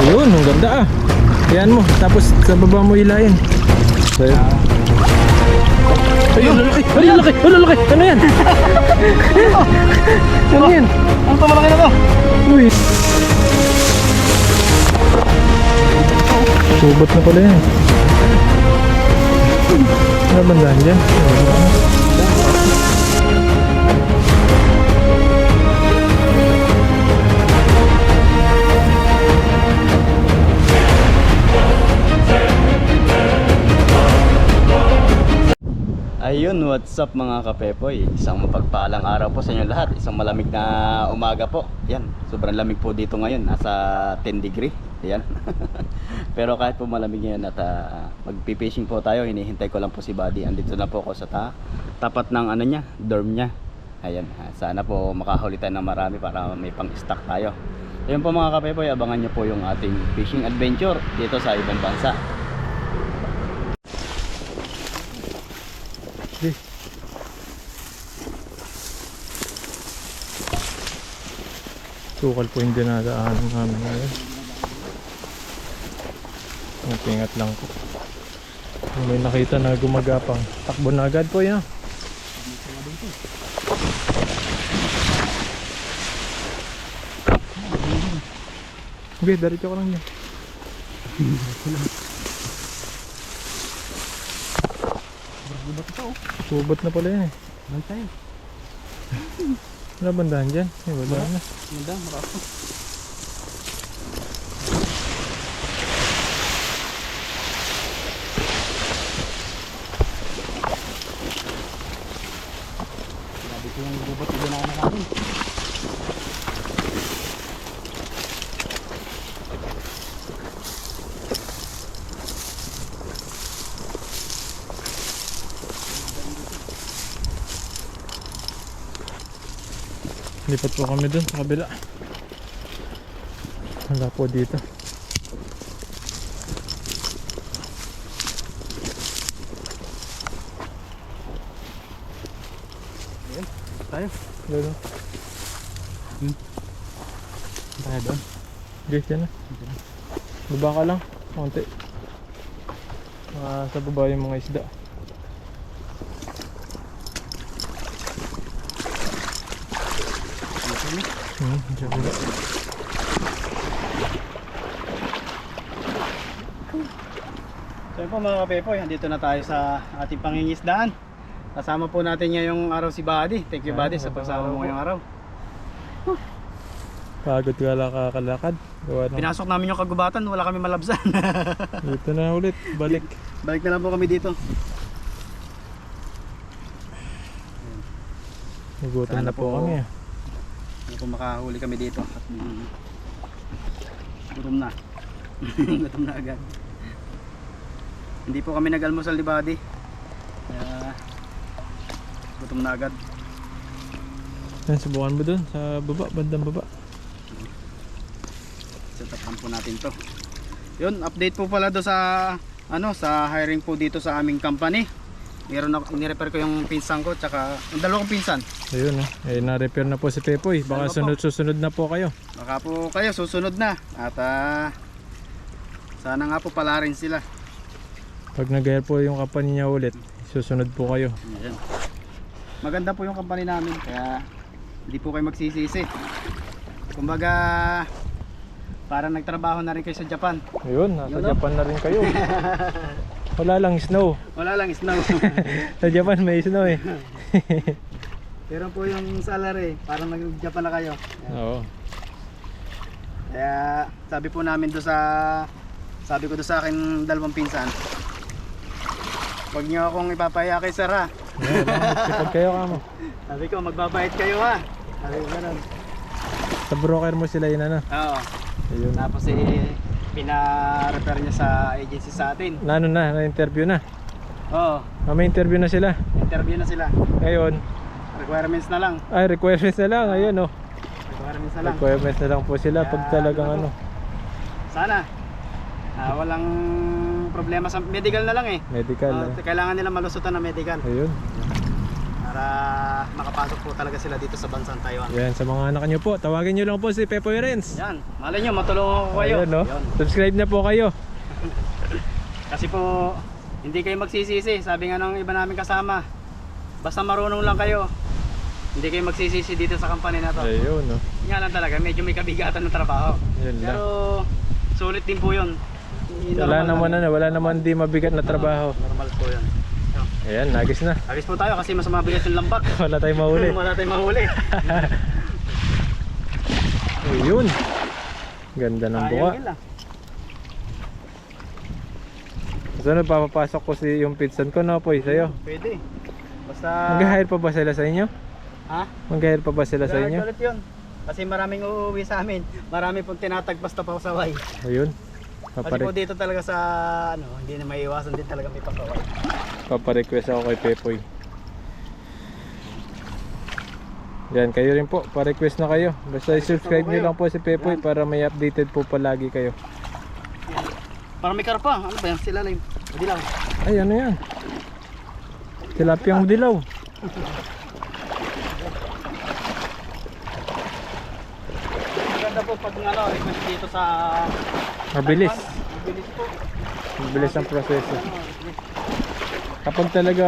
Ayun, ang ganda ah. Yan mo, tapos sa baba mo ilayin. So, ayun, lalaki, lalaki, lalaki. Ano yan? Ano yan? Ano pa malaki na to? Uy. Subat na pala yan. Ano bandahan dyan? Ayun, what's up mga kapepoy? Isang mapagpalang araw po sa inyo lahat. Isang malamig na umaga po. Yan, sobrang lamig po dito ngayon. Nasa 10 degree. Yan. Pero kahit po malamig ngayon at magpipishing po tayo, hinihintay ko lang po si Buddy. Andito na po ako sa tapat ng ano niya, dorm niya. Ayan, sana po makahuli tayo ng marami para may pang-stock tayo. Ayun po mga kapepoy, abangan nyo po yung ating fishing adventure dito sa ibang bansa. Okay. Sukal po yung dinadaanan namin ngayon. Ingat lang po. Kung may nakita na gumagapang, takbo na agad po yan. Okay, diretso ko lang yan. Subat na pala yan eh. Bantay. Wala bandahan dyan? Ay, wala na. Manda, marako. Grabe ko yung gubat na ginaan natin. Lipat po kami dun sa kabila. Wala po dito. Ayan, tayo. Dito. Tayo doon. Okay, dyan na. Baba ka lang. Konti. Sa baba yung mga isda. Diyan ko. So yun po mga kapepoy, andito na tayo sa ating pangingisdaan. Kasama po natin ngayong araw si Buddy. Thank you Buddy sa pagsama mo ngayong araw. Pagod ka lang kakalakad. Pinasok namin yung kagubatan, wala kami malabsan. Dito na ulit, balik. Balik na lang po kami dito. Nagutom Sana na po po kami. Hindi po makahuli kami dito at gutom na. Gutom na agad. Hindi po kami nag-almusal ni Buddy. Kaya gutom na agad. Yan, subukan mo dun sa baba, bandang baba. Setapan po natin to. Yun, update po pala do sa sa hiring po dito sa aming company. Meron ako, ni-repair ko yung pinsan ko tsaka ang dalawang pinsan. Ayun na-repair na po si Pepoy. Baka susunod na po kayo. Baka po kayo susunod na. At sana nga po pala rin sila. Pag nag-hire po yung company niya ulit, susunod po kayo. Ayan. Maganda po yung company namin kaya hindi po kayo magsisisi. Kumbaga parang nagtrabaho na rin kayo sa Japan. Ayun, nasa Japan na rin kayo. Wala lang snow. Wala lang snow. Sa Japan may snow eh. Pero po yung salary, parang nag-Japan na kayo. Oo. Kaya sabi po namin sabi ko sa akin dalawang pinsan, huwag nyo akong ipapaya kay Sara. Kapag kayo kamo. Sabi ko magbabait kayo ha. Sabi ko ganun. Sa broker mo sila yun ano? Oo. Ayun. Tapos pina-repair niya sa agency sa atin. Na-interview na. Oo. May interview na sila. Interview na sila. Ngayon, Requirements na lang. ay requirements na lang. Ayun oh. Requirements na lang. Requirements na lang po sila Kaya, pag talagang ano. Sana walang problema sa medical na lang eh. Medical. Kailangan nila malusutan ng medical Ayun. para para makapasok po talaga sila dito sa bansang Taiwan. Yan, sa mga anak nyo po, tawagin nyo lang po si Pepoy Renz. Yan, malay nyo, matulungan ko kayo. Ayun, no? Yun. Subscribe na po kayo. Kasi po, hindi kayo magsisisi. Sabi nga ng iba namin kasama, basta marunong lang kayo, hindi kayo magsisisi dito sa company na to. Ayun, no? Nga lang talaga, medyo may kabigatan ng trabaho. Yan lang. Pero sulit din po yun. Wala Normal naman lang. wala naman di mabigat na trabaho. Normal po yun. So, Ayan, nagis na. agis po tayo kasi mas mabigat yung lambak. Wala tayong mahuli. Wala tayong mahuli. Ayun. Ganda ng buka. Ayun lang. Sunod, papapasok ko si yung pinsan ko na po sa'yo. Pwede. Basta... Mag-hire pa ba sila sa inyo? Ha? Mag-hire pa ba sila sa inyo? Ulit yun. Kasi maraming uuwi sa amin. Marami pong tinatagpas na pasaway. Ayun. Kasi po dito talaga sa ano, hindi na maiiwasan din talaga may pasaway. Paparequest ako kay Pepoy. Yan, kayo rin po, pa-request na kayo. Basta i-subscribe nyo lang po si Pepoy para may updated po palagi kayo. Para may karpa. Ano ba yan? Sila lang. Dilaw. Ay, ano yan? Tilapiyang dilaw. Maganda po pag ano, request dito sa Mabilis. Mabilis po. Mabilis ang proseso. Kapag talaga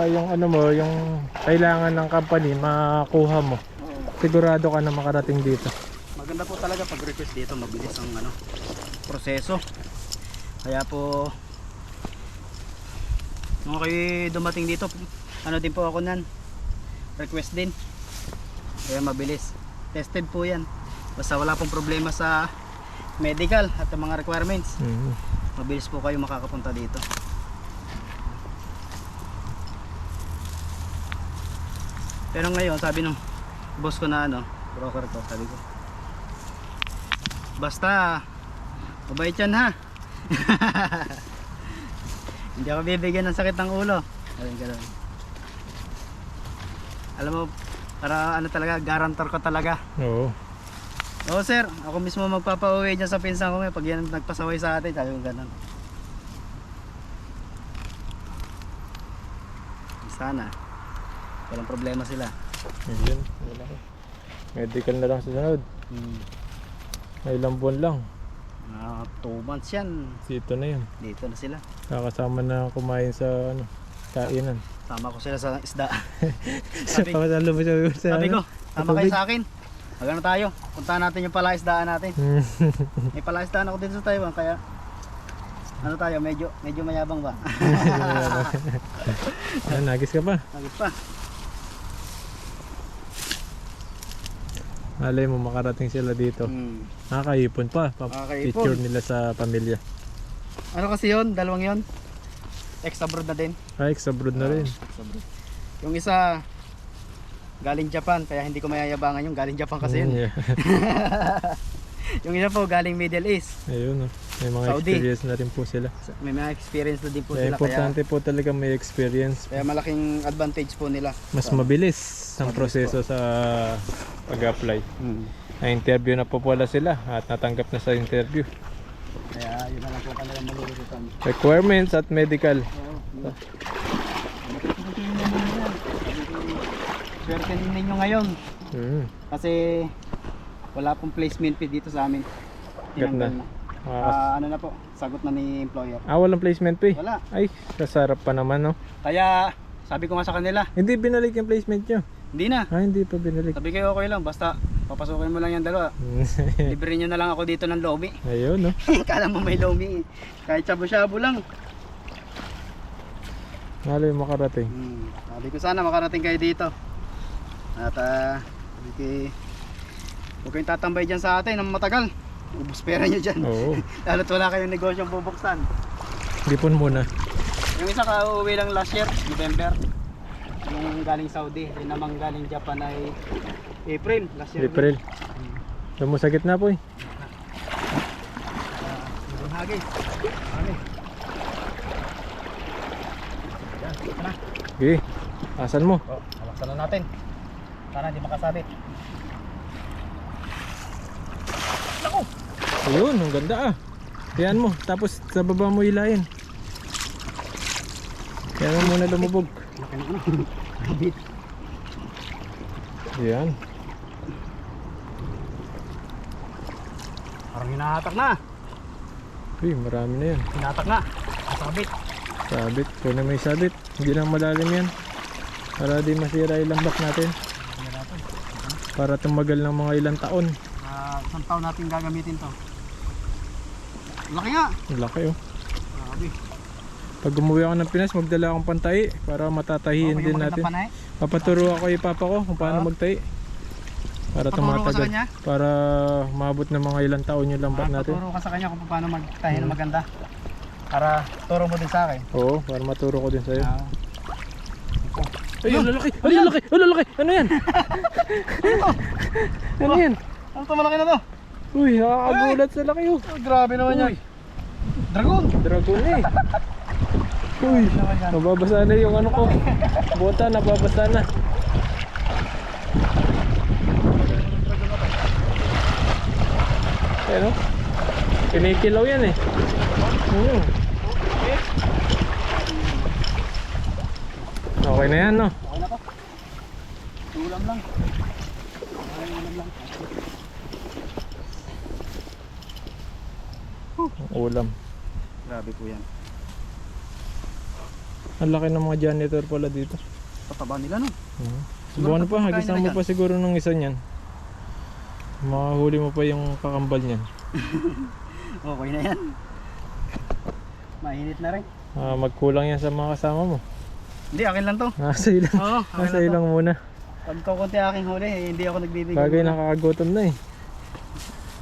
yung ano mo, yung kailangan ng company makuha mo, sigurado ka na makarating dito. Maganda po talaga pag request dito, mabilis ang ano, proseso. Kaya po nung kayo dumating dito, ano din po ako nan, request din. Kaya mabilis. Tested po yan. Basta wala pong problema sa medical at ang mga requirements, mabilis po kayo makakapunta dito. Pero ngayon, sabi nung boss ko na ano, broker ko, sabi ko, basta mabait yan ha. Hindi ako bibigyan ng sakit ng ulo. Ayun, ganun. Alam mo, para ano talaga, guarantor ko talaga. Oo. Oo sir, ako mismo magpapauwi dyan sa pinsan ko ngayon pag yan nagpasaway sa atin, sabi ko ganun. Sana walang problema sila. Ayun, wala. Medical na lang sa sunod. May ilang buwan lang. 2 months yan. Dito na yun. Dito na sila. Kakasama na kumain sa ano, kainan. Sama ko sila sa isda. Sabi ko Sabi ko, sama kayo sa akin. Magano tayo? Puntahan natin yung palaisdaan natin. May palaisdaan ako dito sa Taiwan kaya ano tayo, medyo mayabang ba? Nagis ka pa. Nagit pa. Malay mo makarating sila dito. Nakakaipon pa. Nakakaipon. Picture nila sa pamilya. Ano kasi yun? Dalawang yun? Ex-abroad na din. Ay, ex-abroad na rin. Ex-abroad. Yung isa galing Japan, kaya hindi ko mayayabangan yung galing Japan kasi yun. Yeah. Yung isa po galing Middle East. Ayun, may mga Saudi. experience na rin po sila. May mga experience na din po Kaya sila. importante po talaga may experience. Kaya malaking advantage po nila. Mas mabilis ang proseso sa pag-apply. Na-interview na po pala sila at natanggap na sa interview. Kaya yun na lang po kanilang malulutan. Requirements at medical. Swerte ninyo ngayon. Kasi wala pong placement fee dito sa amin. Ganda. Tinanggal na. Ano na po, sagot na ni employer. Walang placement fee? Wala. Ay, kasarap pa naman, no? Kaya sabi ko nga sa kanila, Hindi binalik yung placement nyo? hindi na. Hindi pa binalik. Sabi ko okay lang, basta papasukin mo lang yung dalawa. Libre nyo na lang ako dito ng lomi. Ayun, no? Kala mo may lomi. Kahit shabu-shabu lang. Malay makarating. Sabi ko sana makarating kayo dito. At huwag kayong tatambay dyan sa atin ng matagal. Ubus pera nyo dyan. Oo. Lalo't wala kayong negosyong bubuksan. Lipon muna. Yung isa ka-uwi lang last year, November. Yung galing Saudi. Yung namang galing Japan ay April last year. April. Doon mo sa gitna po eh. Yung hagis. Hagis. Yan, ito na. Okay. Asan mo? Hawasan na natin. Para hindi makasabit. Naku! Ayun, ang ganda ah. Yan mo, tapos sa baba mo ilayin. Kaya mo muna lumubog. Yan. Parang hinahatak na. Uy, marami na yan. Hinahatak na. Sabit. Sabit. Kung na may sabit. Hindi na malalim yan. Para di masira yung lambak natin. Para tumagal ng mga ilang taon. Isang taon natin gagamitin to. Laki nga. Ang laki oh. Grabe. Pag umuwi ako ng Pinas, magdala akong pantahi para matatahiin din natin. Papaturo ako yung papa ko kung paano magtahi. Para tumatagal. Para maabot ng mga ilang taon yung lambat natin. Paturo ka sa kanya kung paano magtahi na maganda. Para turo mo din sa akin. Oo, para maturo ko din sa'yo. Ay, Yun. ang lalaki! Ang lalaki! Ang lalaki! Ano yan? Ano yan? Ano to, malaki na to? Uy, nakakagulat sa laki oh. Grabe naman yan. Dragon. Dragon eh. Uy, nababasa na yung ano ko. Bota, nababasa na. Ano? Kinikilaw yan eh. Okay na yan no? Okay na to. Ulam lang. Ulam lang. Ulam. Grabe po yan. Ang laki ng mga janitor pala dito. Tataba nila no? Subukan pa, pagkain hagisan nila mo pa siguro ng isa niyan. Makahuli mo pa yung kakambal niyan. Okay na yan. Mainit na rin. Magkulang yan sa mga kasama mo. Hindi, akin lang to. Nasa ilang, Oo, nasa ilang muna. Pag kukunti aking huli, hindi ako nagbibigay. Bagay nakakagutom na eh.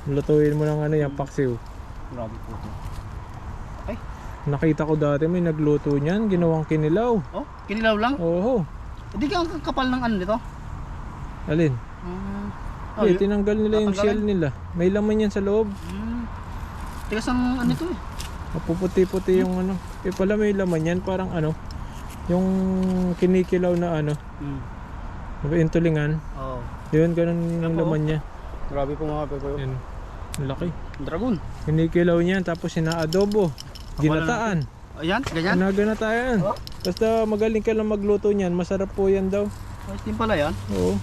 Lutuin mo ng ano yung paksiw. Grabe po to. Nakita ko dati may nagluto niyan, ginawang kinilaw. Oh, kinilaw lang? Oo. Hindi ka ang kapal ng ano nito? Alin? Oh, Eh, tinanggal nila yung shell nila. May laman yan sa loob. tigas ang ano to eh. Mapuputi-puti yung ano. Eh pala may laman yan, parang ano. Yung kinikilaw na ano. Yung tulingan. Oo. Yun, ganun yung laman niya. Grabe po mga pepo. Yan. Ang laki. Dragon. Kinikilaw niyan, tapos sinaadobo. Ginataan. Ayan, ganyan. Naganataan. Oh. Basta magaling ka lang magluto niyan, masarap po yan daw. Ayos din pala yan. Oo.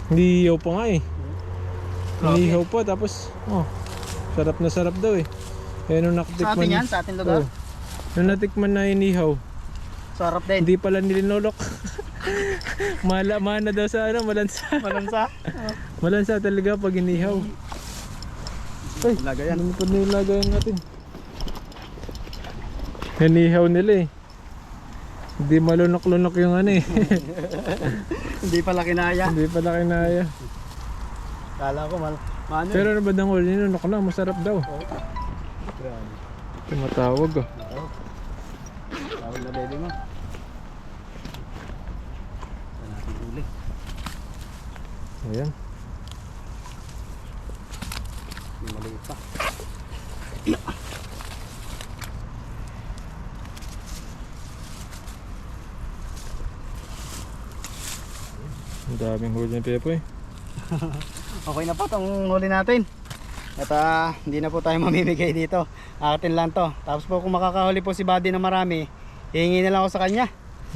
Hindi ihaw pa nga eh. Hindi ihaw pa, tapos sarap na sarap daw eh. Kaya nung Sa nakatikman. atin yan, sa atin lugar. Nung natikman na inihaw, Sarap din. hindi pala nilinolok. Mana daw sa ano, malansa. Malansa. Malansa talaga pag inihaw. Ay, Lagayan. ano pa na yung lagayan natin? Inihaw nila eh. Hindi malunok-lunok yung ano eh. Hindi pala kinaya. Hindi pala kinaya. Kala ko maano. Pero ano ba dang uli ninunok na? Masarap daw. Grabe. Tumatawag ah. Tawag na baby mo. Saan natin uli? Ayan. May maliit pa. Ang daming huli ni Pepo eh. Okay na po itong huli natin. At hindi na po tayo mamimigay dito. Akin lang to. Tapos po kung makakahuli po si Buddy na marami, hihingi na lang ako sa kanya.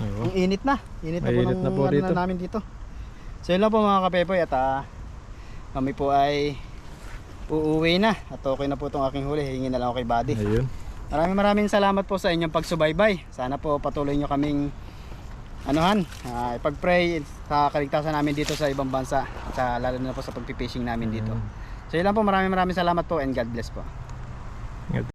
Oo. Ang init na. Init na po Mainit ng na po ano rito. na namin dito. So yun lang po mga kapepoy. At kami po ay uuwi na. At okay na po itong aking huli. Hihingi na lang ako kay Buddy. Ayun. Maraming salamat po sa inyong pagsubaybay. Sana po patuloy nyo kaming ipag-pray sa kaligtasan namin dito sa ibang bansa. At lalo na po sa pagpipishing namin dito. So yun lang po, maraming salamat po and God bless po.